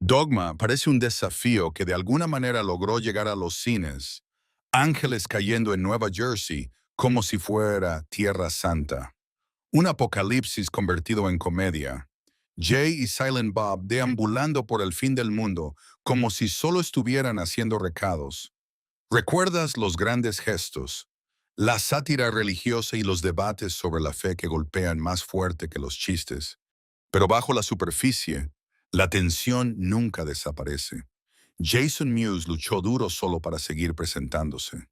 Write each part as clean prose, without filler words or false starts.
Dogma parece un desafío que de alguna manera logró llegar a los cines. Ángeles cayendo en Nueva Jersey como si fuera Tierra Santa. Un apocalipsis convertido en comedia. Jay y Silent Bob deambulando por el fin del mundo como si solo estuvieran haciendo recados. ¿Recuerdas los grandes gestos? La sátira religiosa y los debates sobre la fe que golpean más fuerte que los chistes. Pero bajo la superficie, la tensión nunca desaparece. Jason Mewes luchó duro solo para seguir presentándose.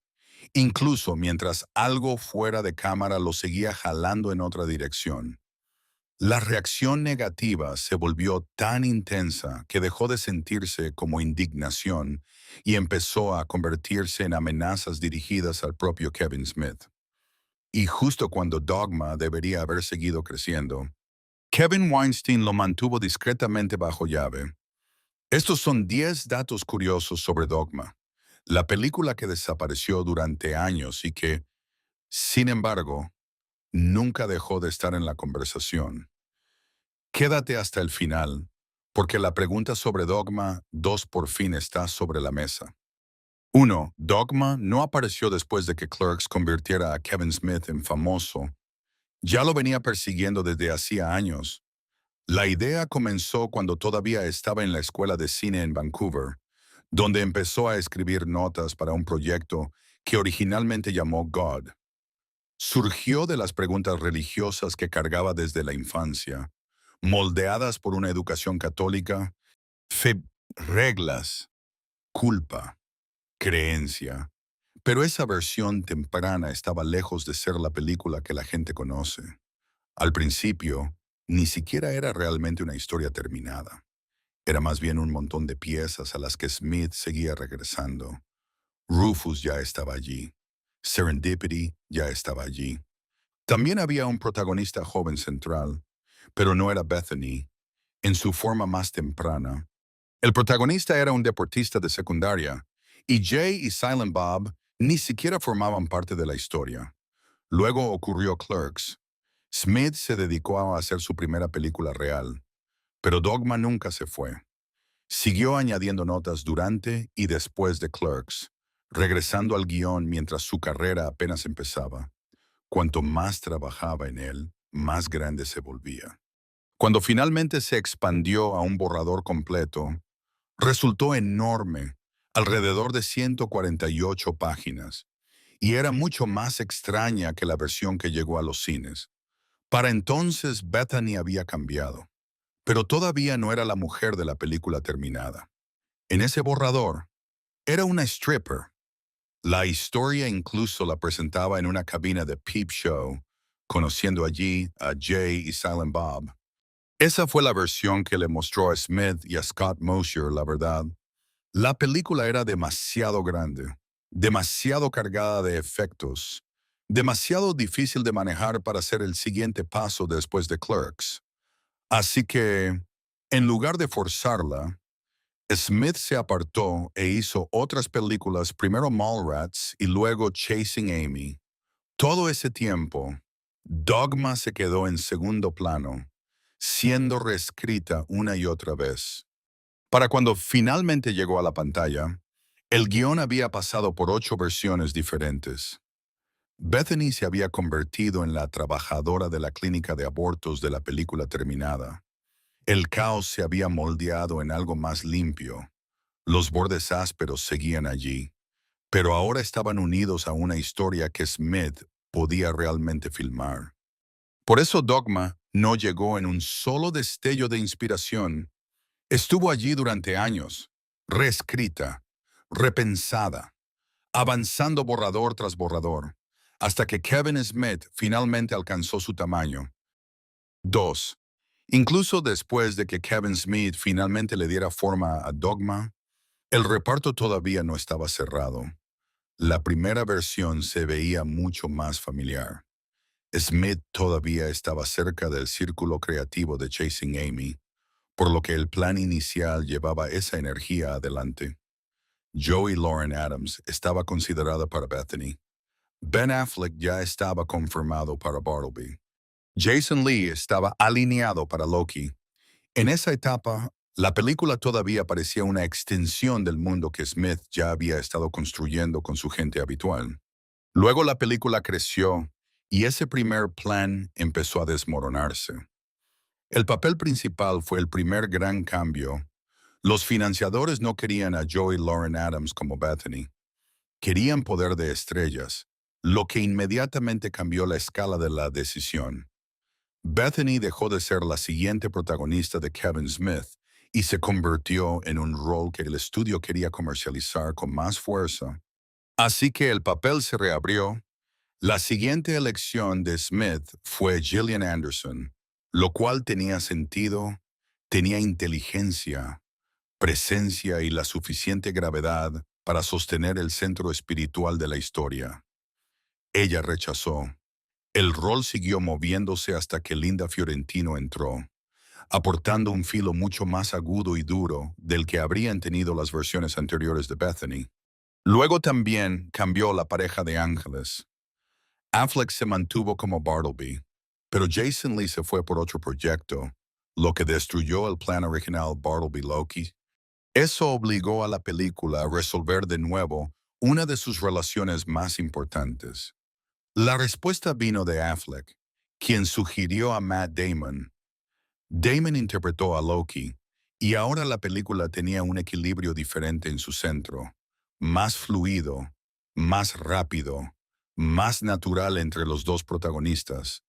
Incluso mientras algo fuera de cámara lo seguía jalando en otra dirección. La reacción negativa se volvió tan intensa que dejó de sentirse como indignación y empezó a convertirse en amenazas dirigidas al propio Kevin Smith. Y justo cuando Dogma debería haber seguido creciendo, Kevin Weinstein lo mantuvo discretamente bajo llave. Estos son 10 datos curiosos sobre Dogma, la película que desapareció durante años y que, sin embargo, nunca dejó de estar en la conversación. Quédate hasta el final, porque la pregunta sobre Dogma 2 por fin está sobre la mesa. 1. Dogma no apareció después de que Clerks convirtiera a Kevin Smith en famoso. Ya lo venía persiguiendo desde hacía años. La idea comenzó cuando todavía estaba en la escuela de cine en Vancouver, donde empezó a escribir notas para un proyecto que originalmente llamó God. Surgió de las preguntas religiosas que cargaba desde la infancia, moldeadas por una educación católica, fe, reglas, culpa, creencia. Pero esa versión temprana estaba lejos de ser la película que la gente conoce. Al principio, ni siquiera era realmente una historia terminada. Era más bien un montón de piezas a las que Smith seguía regresando. Rufus ya estaba allí. Serendipity ya estaba allí. También había un protagonista joven central, pero no era Bethany, en su forma más temprana. El protagonista era un deportista de secundaria, y Jay y Silent Bob ni siquiera formaban parte de la historia. Luego ocurrió Clerks. Smith se dedicó a hacer su primera película real, pero Dogma nunca se fue. Siguió añadiendo notas durante y después de Clerks, regresando al guión mientras su carrera apenas empezaba. Cuanto más trabajaba en él, más grande se volvía. Cuando finalmente se expandió a un borrador completo, resultó enorme, alrededor de 148 páginas, y era mucho más extraña que la versión que llegó a los cines. Para entonces Bethany había cambiado, pero todavía no era la mujer de la película terminada. En ese borrador, era una stripper. La historia incluso la presentaba en una cabina de Peep Show, conociendo allí a Jay y Silent Bob. Esa fue la versión que le mostró a Smith y a Scott Mosier, la verdad. La película era demasiado grande, demasiado cargada de efectos, demasiado difícil de manejar para hacer el siguiente paso después de Clerks. Así que, en lugar de forzarla, Smith se apartó e hizo otras películas, primero Mallrats y luego Chasing Amy. Todo ese tiempo, Dogma se quedó en segundo plano, siendo reescrita una y otra vez. Para cuando finalmente llegó a la pantalla, el guión había pasado por 8 versiones diferentes. Bethany se había convertido en la trabajadora de la clínica de abortos de la película terminada. El caos se había moldeado en algo más limpio. Los bordes ásperos seguían allí, pero ahora estaban unidos a una historia que Smith podía realmente filmar. Por eso Dogma no llegó en un solo destello de inspiración. Estuvo allí durante años, reescrita, repensada, avanzando borrador tras borrador, hasta que Kevin Smith finalmente alcanzó su tamaño. 2. Incluso después de que Kevin Smith finalmente le diera forma a Dogma, el reparto todavía no estaba cerrado. La primera versión se veía mucho más familiar. Smith todavía estaba cerca del círculo creativo de Chasing Amy, por lo que el plan inicial llevaba esa energía adelante. Joey Lauren Adams estaba considerada para Bethany. Ben Affleck ya estaba confirmado para Bartleby. Jason Lee estaba alineado para Loki. En esa etapa, La película todavía parecía una extensión del mundo que Smith ya había estado construyendo con su gente habitual. Luego la película creció y ese primer plan empezó a desmoronarse. El papel principal fue el primer gran cambio. Los financiadores no querían a Joey Lauren Adams como Bethany. Querían poder de estrellas, lo que inmediatamente cambió la escala de la decisión. Bethany dejó de ser la siguiente protagonista de Kevin Smith y se convirtió en un rol que el estudio quería comercializar con más fuerza. Así que el papel se reabrió. La siguiente elección de Smith fue Gillian Anderson, lo cual tenía sentido, tenía inteligencia, presencia y la suficiente gravedad para sostener el centro espiritual de la historia. Ella rechazó. El rol siguió moviéndose hasta que Linda Fiorentino entró, aportando un filo mucho más agudo y duro del que habrían tenido las versiones anteriores de Bethany. Luego también cambió la pareja de ángeles. Affleck se mantuvo como Bartleby, pero Jason Lee se fue por otro proyecto, lo que destruyó el plan original Bartleby Loki. Eso obligó a la película a resolver de nuevo una de sus relaciones más importantes. La respuesta vino de Affleck, quien sugirió a Matt Damon. Damon interpretó a Loki, y ahora la película tenía un equilibrio diferente en su centro, más fluido, más rápido, más natural entre los dos protagonistas.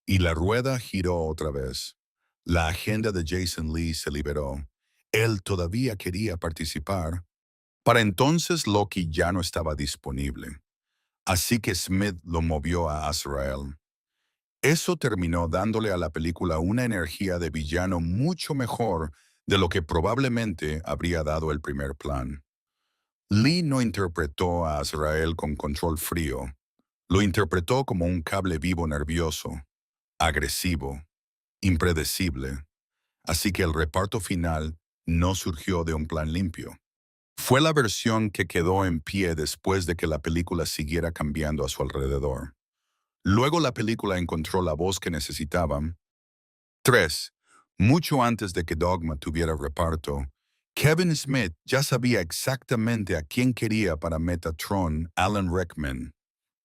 Y la rueda giró otra vez. La agenda de Jason Lee se liberó. Él todavía quería participar. Para entonces Loki ya no estaba disponible. Así que Smith lo movió a Azrael. Eso terminó dándole a la película una energía de villano mucho mejor de lo que probablemente habría dado el primer plan. Lee no interpretó a Azrael con control frío. Lo interpretó como un cable vivo nervioso, agresivo, impredecible. Así que el reparto final no surgió de un plan limpio. Fue la versión que quedó en pie después de que la película siguiera cambiando a su alrededor. Luego la película encontró la voz que necesitaban. 3. Mucho antes de que Dogma tuviera reparto, Kevin Smith ya sabía exactamente a quién quería para Metatron Alan Rickman.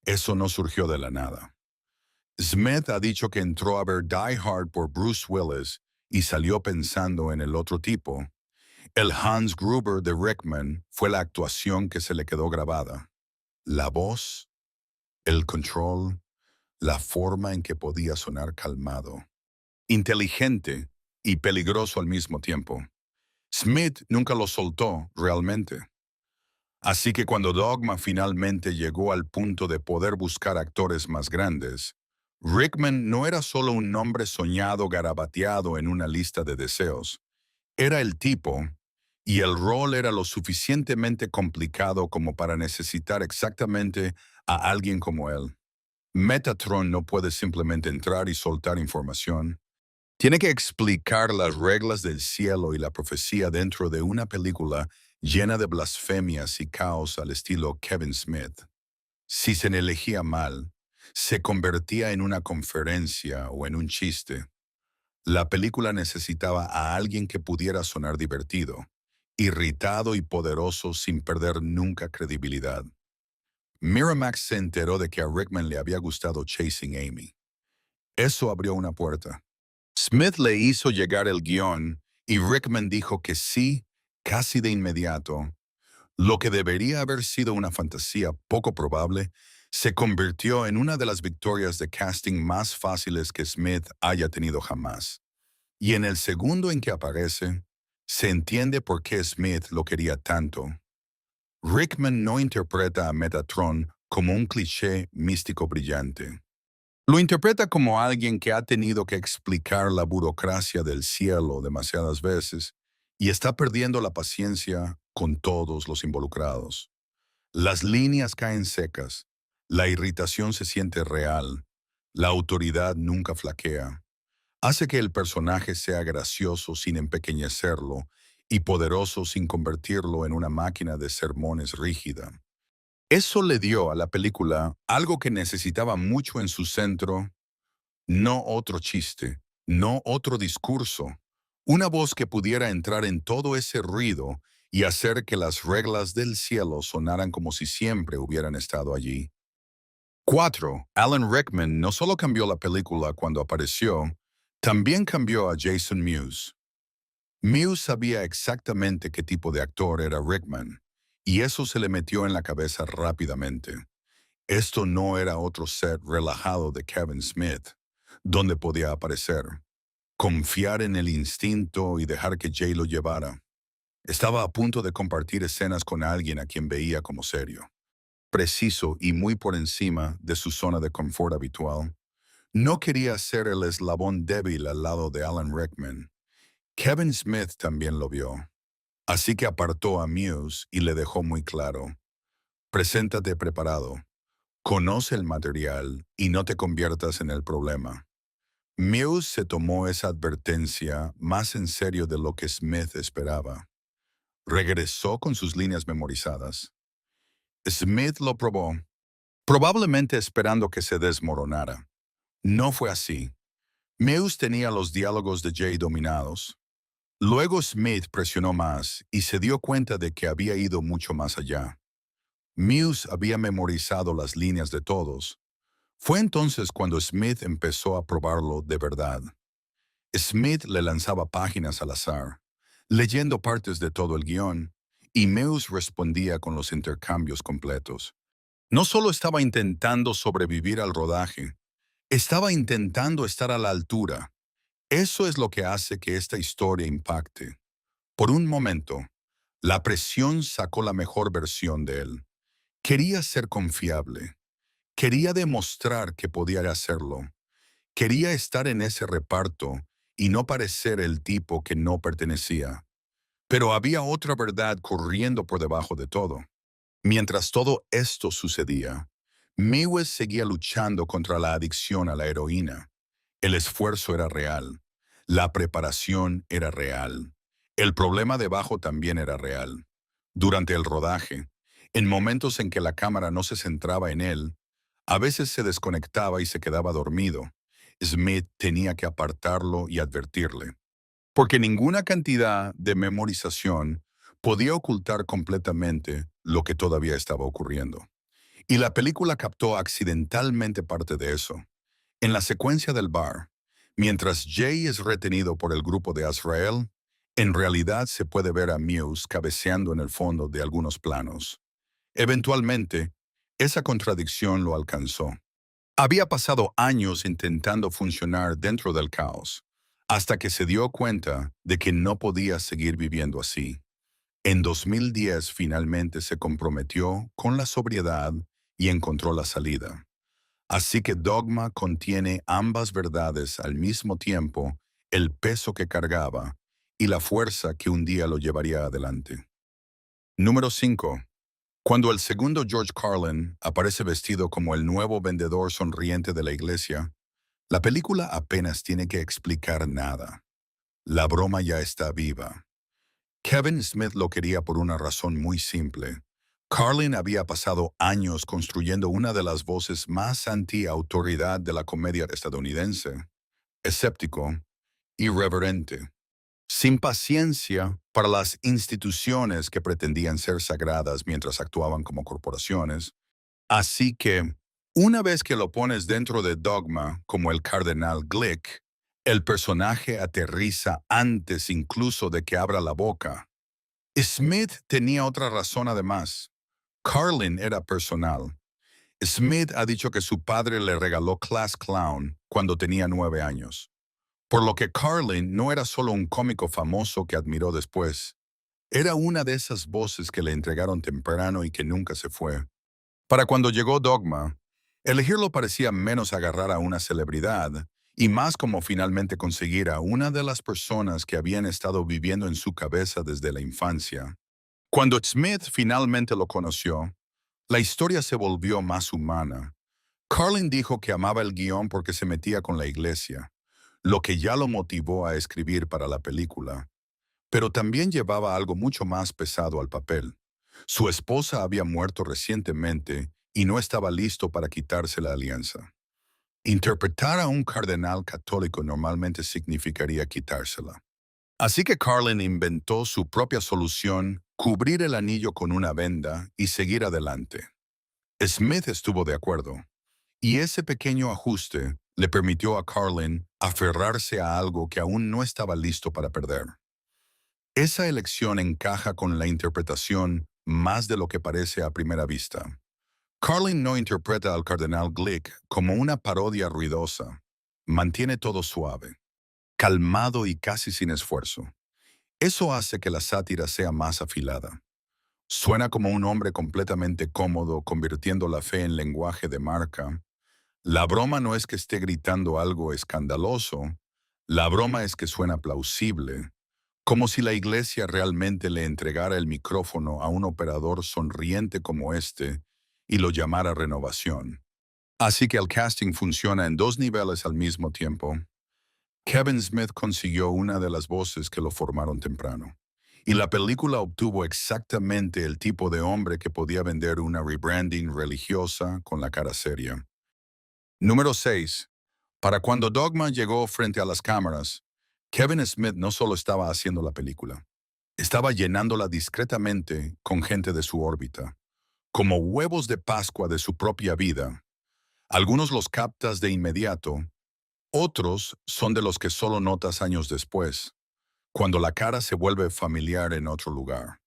Eso no surgió de la nada. Smith ha dicho que entró a ver Die Hard por Bruce Willis y salió pensando en el otro tipo. El Hans Gruber de Rickman fue la actuación que se le quedó grabada. La voz, el control, la forma en que podía sonar calmado, inteligente y peligroso al mismo tiempo. Smith nunca lo soltó realmente. Así que cuando Dogma finalmente llegó al punto de poder buscar actores más grandes, Rickman no era solo un nombre soñado garabateado en una lista de deseos. Era el tipo, y el rol era lo suficientemente complicado como para necesitar exactamente a alguien como él. Metatron no puede simplemente entrar y soltar información. Tiene que explicar las reglas del cielo y la profecía dentro de una película llena de blasfemias y caos al estilo Kevin Smith. Si se elegía mal, se convertía en una conferencia o en un chiste. La película necesitaba a alguien que pudiera sonar divertido, irritado y poderoso sin perder nunca credibilidad. Miramax se enteró de que a Rickman le había gustado Chasing Amy. Eso abrió una puerta. Smith le hizo llegar el guión y Rickman dijo que sí, casi de inmediato. Lo que debería haber sido una fantasía poco probable se convirtió en una de las victorias de casting más fáciles que Smith haya tenido jamás. Y en el segundo en que aparece, se entiende por qué Smith lo quería tanto. Rickman no interpreta a Metatron como un cliché místico brillante. Lo interpreta como alguien que ha tenido que explicar la burocracia del cielo demasiadas veces y está perdiendo la paciencia con todos los involucrados. Las líneas caen secas, la irritación se siente real, la autoridad nunca flaquea. Hace que el personaje sea gracioso sin empequeñecerlo y poderoso sin convertirlo en una máquina de sermones rígida. Eso le dio a la película algo que necesitaba mucho en su centro, no otro chiste, no otro discurso, Una voz que pudiera entrar en todo ese ruido y hacer que las reglas del cielo sonaran como si siempre hubieran estado allí. 4. Alan Rickman no solo cambió la película cuando apareció, también cambió a Jason Mewes. Mewes sabía exactamente qué tipo de actor era Rickman, y eso se le metió en la cabeza rápidamente. Esto no era otro set relajado de Kevin Smith, donde podía aparecer, confiar en el instinto y dejar que Jay lo llevara. Estaba a punto de compartir escenas con alguien a quien veía como serio, preciso y muy por encima de su zona de confort habitual. No quería ser el eslabón débil al lado de Alan Rickman. Kevin Smith también lo vio, así que apartó a Mewes y le dejó muy claro: preséntate preparado, conoce el material y no te conviertas en el problema. Mewes se tomó esa advertencia más en serio de lo que Smith esperaba. Regresó con sus líneas memorizadas. Smith lo probó, probablemente esperando que se desmoronara. No fue así. Mewes tenía los diálogos de Jay dominados. Luego Smith presionó más y se dio cuenta de que había ido mucho más allá. Mewes había memorizado las líneas de todos. Fue entonces cuando Smith empezó a probarlo de verdad. Smith le lanzaba páginas al azar, leyendo partes de todo el guión, y Mewes respondía con los intercambios completos. No solo estaba intentando sobrevivir al rodaje, estaba intentando estar a la altura. Eso es lo que hace que esta historia impacte. Por un momento, la presión sacó la mejor versión de él. Quería ser confiable. Quería demostrar que podía hacerlo. Quería estar en ese reparto y no parecer el tipo que no pertenecía. Pero había otra verdad corriendo por debajo de todo. Mientras todo esto sucedía, Mewes seguía luchando contra la adicción a la heroína. El esfuerzo era real. La preparación era real. El problema debajo también era real. Durante el rodaje, en momentos en que la cámara no se centraba en él, a veces se desconectaba y se quedaba dormido. Smith tenía que apartarlo y advertirle, porque ninguna cantidad de memorización podía ocultar completamente lo que todavía estaba ocurriendo. Y la película captó accidentalmente parte de eso. En la secuencia del bar, mientras Jay es retenido por el grupo de Azrael, en realidad se puede ver a Mewes cabeceando en el fondo de algunos planos. Eventualmente, esa contradicción lo alcanzó. Había pasado años intentando funcionar dentro del caos, hasta que se dio cuenta de que no podía seguir viviendo así. En 2010 finalmente se comprometió con la sobriedad y encontró la salida. Así que Dogma contiene ambas verdades al mismo tiempo, el peso que cargaba y la fuerza que un día lo llevaría adelante. Número 5. Cuando el segundo George Carlin aparece vestido como el nuevo vendedor sonriente de la iglesia, la película apenas tiene que explicar nada. La broma ya está viva. Kevin Smith lo quería por una razón muy simple. Carlin había pasado años construyendo una de las voces más anti-autoridad de la comedia estadounidense. Escéptico, irreverente, sin paciencia para las instituciones que pretendían ser sagradas mientras actuaban como corporaciones. Así que, una vez que lo pones dentro de Dogma como el cardenal Glick, el personaje aterriza antes incluso de que abra la boca. Smith tenía otra razón además. Carlin era personal. Smith ha dicho que su padre le regaló Class Clown cuando tenía 9 años, por lo que Carlin no era solo un cómico famoso que admiró después. Era una de esas voces que le entregaron temprano y que nunca se fue. Para cuando llegó Dogma, elegirlo parecía menos agarrar a una celebridad y más como finalmente conseguir a una de las personas que habían estado viviendo en su cabeza desde la infancia. Cuando Smith finalmente lo conoció, la historia se volvió más humana. Carlin dijo que amaba el guión porque se metía con la iglesia, lo que ya lo motivó a escribir para la película. Pero también llevaba algo mucho más pesado al papel. Su esposa había muerto recientemente y no estaba listo para quitarse la alianza. Interpretar a un cardenal católico normalmente significaría quitársela. Así que Carlin inventó su propia solución, cubrir el anillo con una venda y seguir adelante. Smith estuvo de acuerdo, y ese pequeño ajuste le permitió a Carlin aferrarse a algo que aún no estaba listo para perder. Esa elección encaja con la interpretación más de lo que parece a primera vista. Carlin no interpreta al cardenal Glick como una parodia ruidosa. Mantiene todo suave, calmado y casi sin esfuerzo. Eso hace que la sátira sea más afilada. Suena como un hombre completamente cómodo, convirtiendo la fe en lenguaje de marca. La broma no es que esté gritando algo escandaloso, la broma es que suena plausible, como si la iglesia realmente le entregara el micrófono a un operador sonriente como este y lo llamara renovación. Así que el casting funciona en dos niveles al mismo tiempo. Kevin Smith consiguió una de las voces que lo formaron temprano. Y la película obtuvo exactamente el tipo de hombre que podía vender una rebranding religiosa con la cara seria. Número 6. Para cuando Dogma llegó frente a las cámaras, Kevin Smith no solo estaba haciendo la película, estaba llenándola discretamente con gente de su órbita, como huevos de Pascua de su propia vida. Algunos los captas de inmediato, otros son de los que solo notas años después, cuando la cara se vuelve familiar en otro lugar.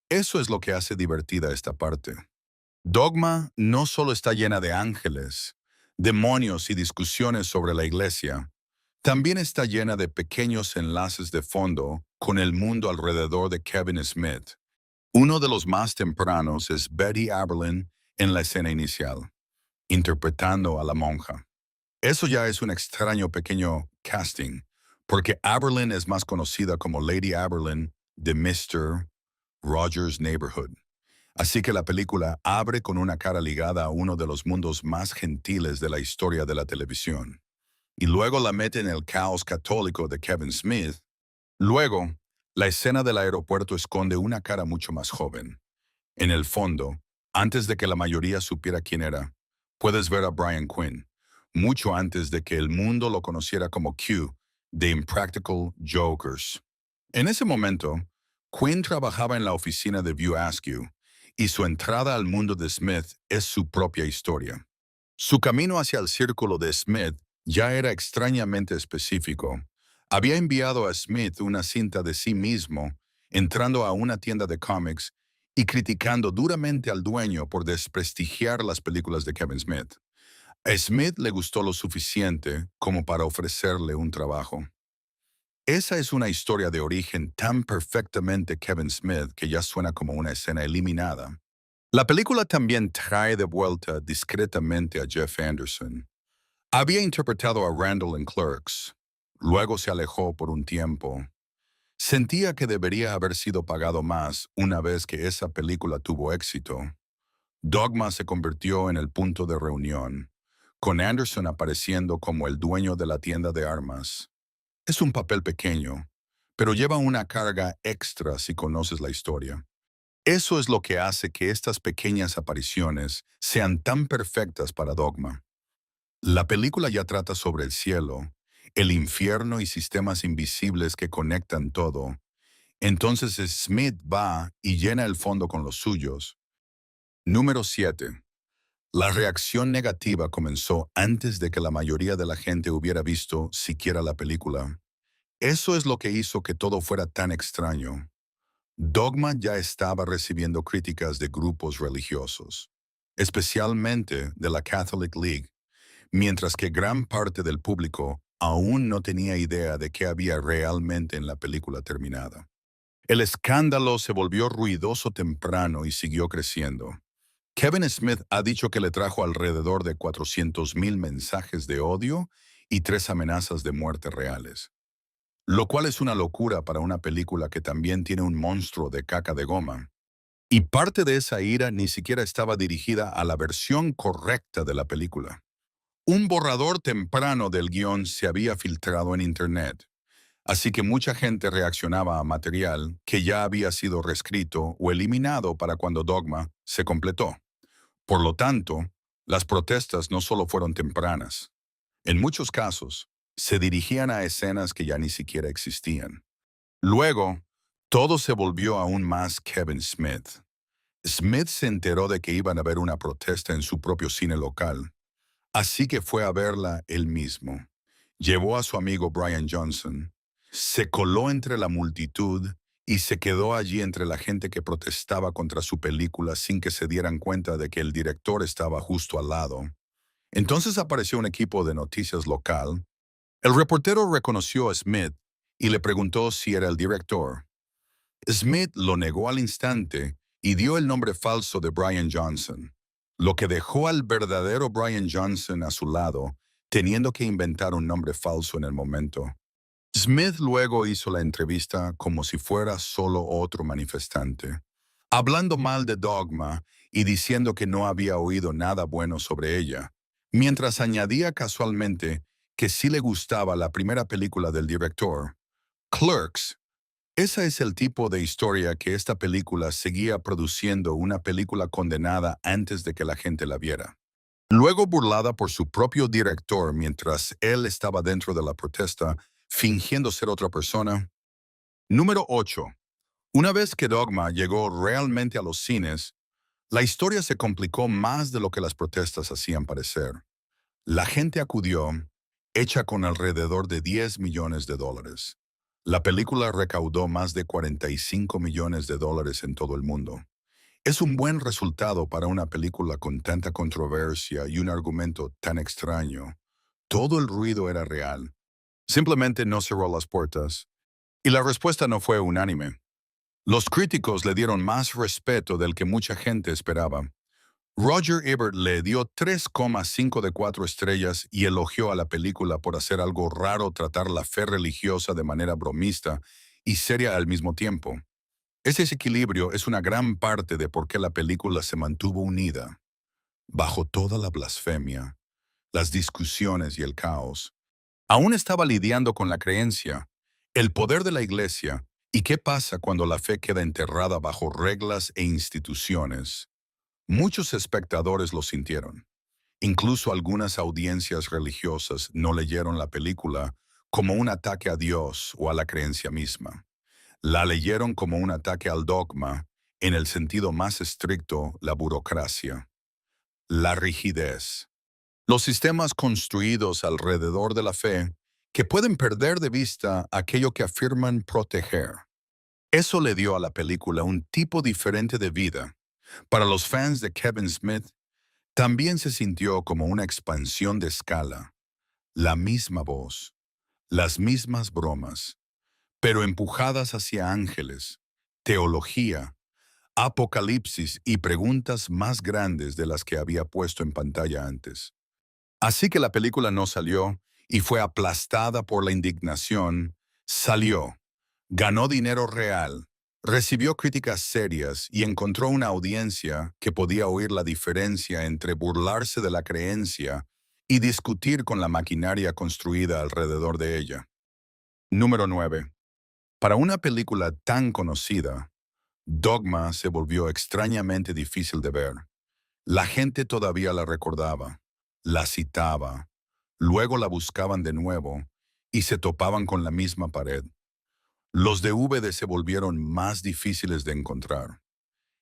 Eso es lo que hace divertida esta parte. Dogma no solo está llena de ángeles, demonios y discusiones sobre la iglesia, también está llena de pequeños enlaces de fondo con el mundo alrededor de Kevin Smith. Uno de los más tempranos es Betty Aberlin en la escena inicial, interpretando a la monja. Eso ya es un extraño pequeño casting, porque Aberlin es más conocida como Lady Aberlin de Mr. Rogers' Neighborhood. Así que la película abre con una cara ligada a uno de los mundos más gentiles de la historia de la televisión. Y luego la mete en el caos católico de Kevin Smith. Luego, la escena del aeropuerto esconde una cara mucho más joven. En el fondo, antes de que la mayoría supiera quién era, puedes ver a Brian Quinn, mucho antes de que el mundo lo conociera como Q, de Impractical Jokers. En ese momento, Quinn trabajaba en la oficina de View Askew, y su entrada al mundo de Smith es su propia historia. Su camino hacia el círculo de Smith ya era extrañamente específico. Había enviado a Smith una cinta de sí mismo, entrando a una tienda de cómics y criticando duramente al dueño por desprestigiar las películas de Kevin Smith. A Smith le gustó lo suficiente como para ofrecerle un trabajo. Esa es una historia de origen tan perfectamente Kevin Smith que ya suena como una escena eliminada. La película también trae de vuelta discretamente a Jeff Anderson. Había interpretado a Randall en Clerks. Luego se alejó por un tiempo. Sentía que debería haber sido pagado más una vez que esa película tuvo éxito. Dogma se convirtió en el punto de reunión, con Anderson apareciendo como el dueño de la tienda de armas. Es un papel pequeño, pero lleva una carga extra si conoces la historia. Eso es lo que hace que estas pequeñas apariciones sean tan perfectas para Dogma. La película ya trata sobre el cielo, el infierno y sistemas invisibles que conectan todo. Entonces Smith va y llena el fondo con los suyos. Número 7. La reacción negativa comenzó antes de que la mayoría de la gente hubiera visto siquiera la película. Eso es lo que hizo que todo fuera tan extraño. Dogma ya estaba recibiendo críticas de grupos religiosos, especialmente de la Catholic League, mientras que gran parte del público aún no tenía idea de qué había realmente en la película terminada. El escándalo se volvió ruidoso temprano y siguió creciendo. Kevin Smith ha dicho que le trajo alrededor de 400,000 mensajes de odio y 3 amenazas de muerte reales, lo cual es una locura para una película que también tiene un monstruo de caca de goma. Y parte de esa ira ni siquiera estaba dirigida a la versión correcta de la película. Un borrador temprano del guión se había filtrado en Internet, así que mucha gente reaccionaba a material que ya había sido reescrito o eliminado para cuando Dogma se completó. Por lo tanto, las protestas no solo fueron tempranas. En muchos casos, se dirigían a escenas que ya ni siquiera existían. Luego, todo se volvió aún más Kevin Smith. Smith se enteró de que iban a haber una protesta en su propio cine local, así que fue a verla él mismo. Llevó a su amigo Brian Johnson, se coló entre la multitud y se quedó allí entre la gente que protestaba contra su película sin que se dieran cuenta de que el director estaba justo al lado. Entonces apareció un equipo de noticias local. El reportero reconoció a Smith y le preguntó si era el director. Smith lo negó al instante y dio el nombre falso de Brian Johnson, lo que dejó al verdadero Brian Johnson a su lado, teniendo que inventar un nombre falso en el momento. Smith luego hizo la entrevista como si fuera solo otro manifestante, hablando mal de Dogma y diciendo que no había oído nada bueno sobre ella, mientras añadía casualmente que sí le gustaba la primera película del director, Clerks. Ese es el tipo de historia que esta película seguía produciendo, una película condenada antes de que la gente la viera. Luego burlada por su propio director mientras él estaba dentro de la protesta, fingiendo ser otra persona. Número 8. Una vez que Dogma llegó realmente a los cines, la historia se complicó más de lo que las protestas hacían parecer. La gente acudió, hecha con alrededor de $10 millones. La película recaudó más de $45 millones en todo el mundo. Es un buen resultado para una película con tanta controversia y un argumento tan extraño. Todo el ruido era real. Simplemente no cerró las puertas. Y la respuesta no fue unánime. Los críticos le dieron más respeto del que mucha gente esperaba. Roger Ebert le dio 3,5 de 4 estrellas y elogió a la película por hacer algo raro, tratar la fe religiosa de manera bromista y seria al mismo tiempo. Ese desequilibrio es una gran parte de por qué la película se mantuvo unida. Bajo toda la blasfemia, las discusiones y el caos, aún estaba lidiando con la creencia, el poder de la iglesia y qué pasa cuando la fe queda enterrada bajo reglas e instituciones. Muchos espectadores lo sintieron. Incluso algunas audiencias religiosas no leyeron la película como un ataque a Dios o a la creencia misma. La leyeron como un ataque al dogma, en el sentido más estricto, la burocracia, la rigidez, los sistemas construidos alrededor de la fe que pueden perder de vista aquello que afirman proteger. Eso le dio a la película un tipo diferente de vida. Para los fans de Kevin Smith, también se sintió como una expansión de escala, la misma voz, las mismas bromas, pero empujadas hacia ángeles, teología, apocalipsis y preguntas más grandes de las que había puesto en pantalla antes. Así que la película no salió y fue aplastada por la indignación. Salió, ganó dinero real, recibió críticas serias y encontró una audiencia que podía oír la diferencia entre burlarse de la creencia y discutir con la maquinaria construida alrededor de ella. Número 9. Para una película tan conocida, Dogma se volvió extrañamente difícil de ver. La gente todavía la recordaba, la citaba, luego la buscaban de nuevo y se topaban con la misma pared. Los DVD se volvieron más difíciles de encontrar.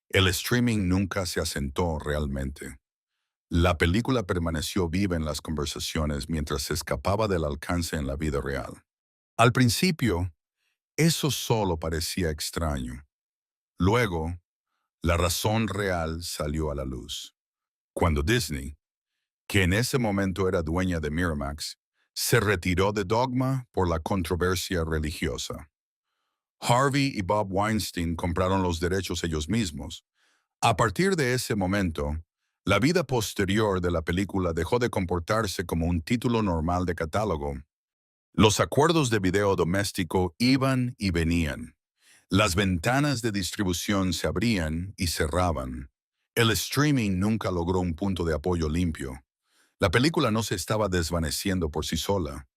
El streaming nunca se asentó realmente. La película permaneció viva en las conversaciones mientras se escapaba del alcance en la vida real. Al principio, eso solo parecía extraño. Luego, la razón real salió a la luz. Cuando Disney, que en ese momento era dueña de Miramax, se retiró de Dogma por la controversia religiosa. Harvey y Bob Weinstein compraron los derechos ellos mismos. A partir de ese momento, la vida posterior de la película dejó de comportarse como un título normal de catálogo. Los acuerdos de video doméstico iban y venían. Las ventanas de distribución se abrían y cerraban. El streaming nunca logró un punto de apoyo limpio. La película no se estaba desvaneciendo por sí sola.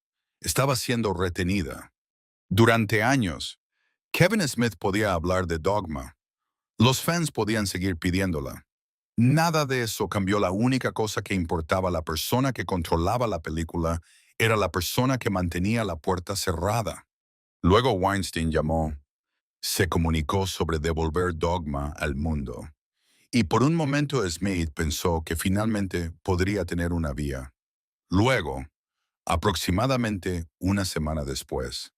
Estaba siendo retenida. Durante años, Kevin Smith podía hablar de Dogma. Los fans podían seguir pidiéndola. Nada de eso cambió. La única cosa que importaba, la persona que controlaba la película, era la persona que mantenía la puerta cerrada. Luego Weinstein llamó, se comunicó sobre devolver Dogma al mundo. Y por un momento Smith pensó que finalmente podría tener una vía. Luego, aproximadamente una semana después,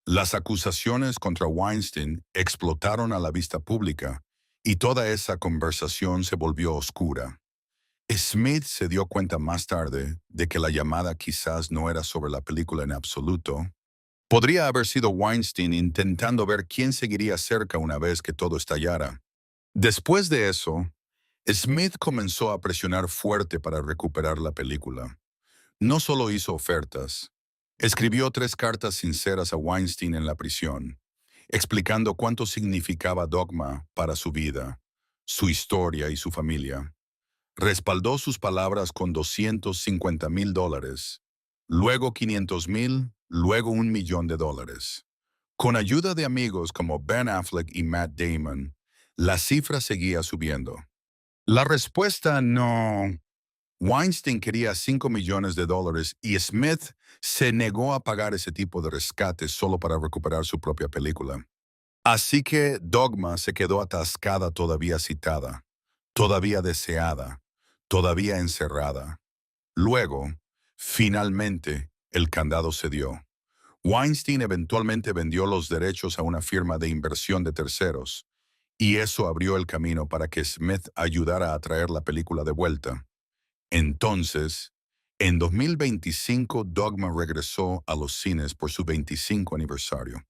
las acusaciones contra Weinstein explotaron a la vista pública y toda esa conversación se volvió oscura. Smith se dio cuenta más tarde de que la llamada quizás no era sobre la película en absoluto. Podría haber sido Weinstein intentando ver quién seguiría cerca una vez que todo estallara. Después de eso, Smith comenzó a presionar fuerte para recuperar la película. No solo hizo ofertas, escribió 3 cartas sinceras a Weinstein en la prisión, explicando cuánto significaba Dogma para su vida, su historia y su familia. Respaldó sus palabras con $250,000, luego 500,000, luego $1,000,000. Con ayuda de amigos como Ben Affleck y Matt Damon, la cifra seguía subiendo. La respuesta no. Weinstein quería $5,000,000 y Smith se negó a pagar ese tipo de rescate solo para recuperar su propia película. Así que Dogma se quedó atascada, todavía citada, todavía deseada, todavía encerrada. Luego, finalmente, el candado cedió. Weinstein eventualmente vendió los derechos a una firma de inversión de terceros, y eso abrió el camino para que Smith ayudara a traer la película de vuelta. Entonces, en 2025, Dogma regresó a los cines por su 25 aniversario,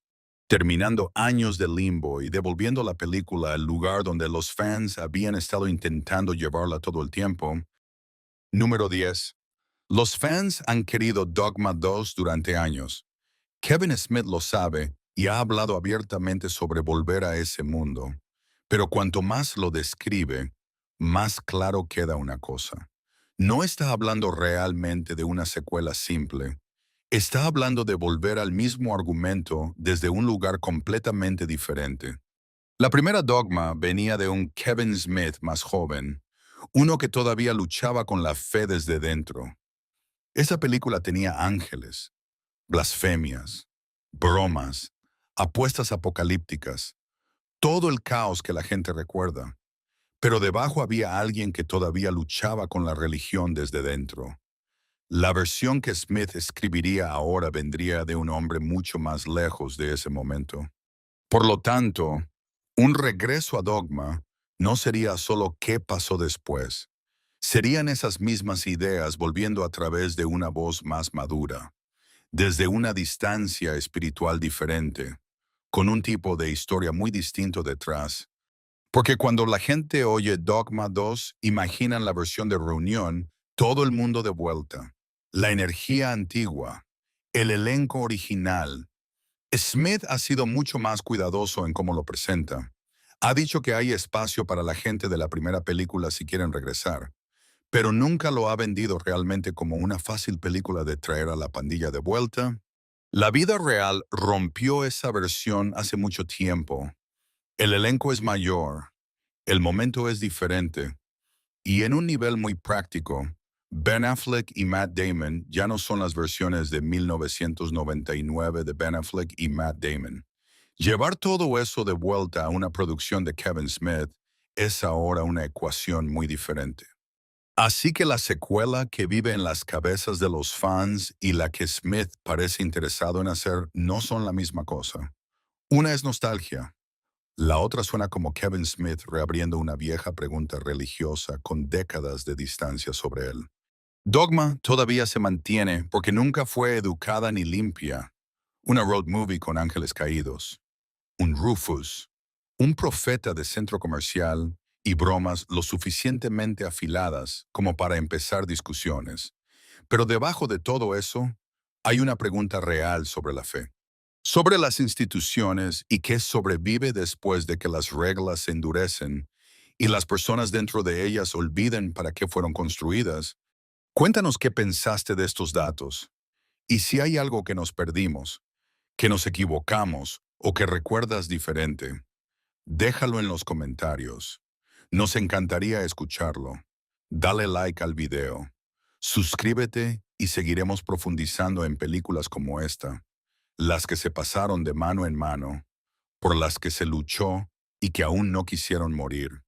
terminando años de limbo y devolviendo la película al lugar donde los fans habían estado intentando llevarla todo el tiempo. Número 10. Los fans han querido Dogma 2 durante años. Kevin Smith lo sabe y ha hablado abiertamente sobre volver a ese mundo. Pero cuanto más lo describe, más claro queda una cosa. No está hablando realmente de una secuela simple. Está hablando de volver al mismo argumento desde un lugar completamente diferente. La primera Dogma venía de un Kevin Smith más joven, uno que todavía luchaba con la fe desde dentro. Esa película tenía ángeles, blasfemias, bromas, apuestas apocalípticas, todo el caos que la gente recuerda. Pero debajo había alguien que todavía luchaba con la religión desde dentro. La versión que Smith escribiría ahora vendría de un hombre mucho más lejos de ese momento. Por lo tanto, un regreso a Dogma no sería solo qué pasó después. Serían esas mismas ideas volviendo a través de una voz más madura, desde una distancia espiritual diferente, con un tipo de historia muy distinto detrás. Porque cuando la gente oye Dogma 2, imaginan la versión de reunión, todo el mundo de vuelta, la energía antigua, el elenco original. Smith ha sido mucho más cuidadoso en cómo lo presenta. Ha dicho que hay espacio para la gente de la primera película si quieren regresar, pero nunca lo ha vendido realmente como una fácil película de traer a la pandilla de vuelta. La vida real rompió esa versión hace mucho tiempo. El elenco es mayor, el momento es diferente, y en un nivel muy práctico, Ben Affleck y Matt Damon ya no son las versiones de 1999 de Ben Affleck y Matt Damon. Llevar todo eso de vuelta a una producción de Kevin Smith es ahora una ecuación muy diferente. Así que la secuela que vive en las cabezas de los fans y la que Smith parece interesado en hacer no son la misma cosa. Una es nostalgia. La otra suena como Kevin Smith reabriendo una vieja pregunta religiosa con décadas de distancia sobre él. Dogma todavía se mantiene porque nunca fue educada ni limpia. Una road movie con ángeles caídos, un Rufus, un profeta de centro comercial y bromas lo suficientemente afiladas como para empezar discusiones. Pero debajo de todo eso, hay una pregunta real sobre la fe, sobre las instituciones y qué sobrevive después de que las reglas se endurecen y las personas dentro de ellas olviden para qué fueron construidas. Cuéntanos qué pensaste de estos datos y si hay algo que nos perdimos, que nos equivocamos o que recuerdas diferente. Déjalo en los comentarios. Nos encantaría escucharlo. Dale like al video. Suscríbete y seguiremos profundizando en películas como esta. las que se pasaron de mano en mano, por las que se luchó y que aún no quisieron morir.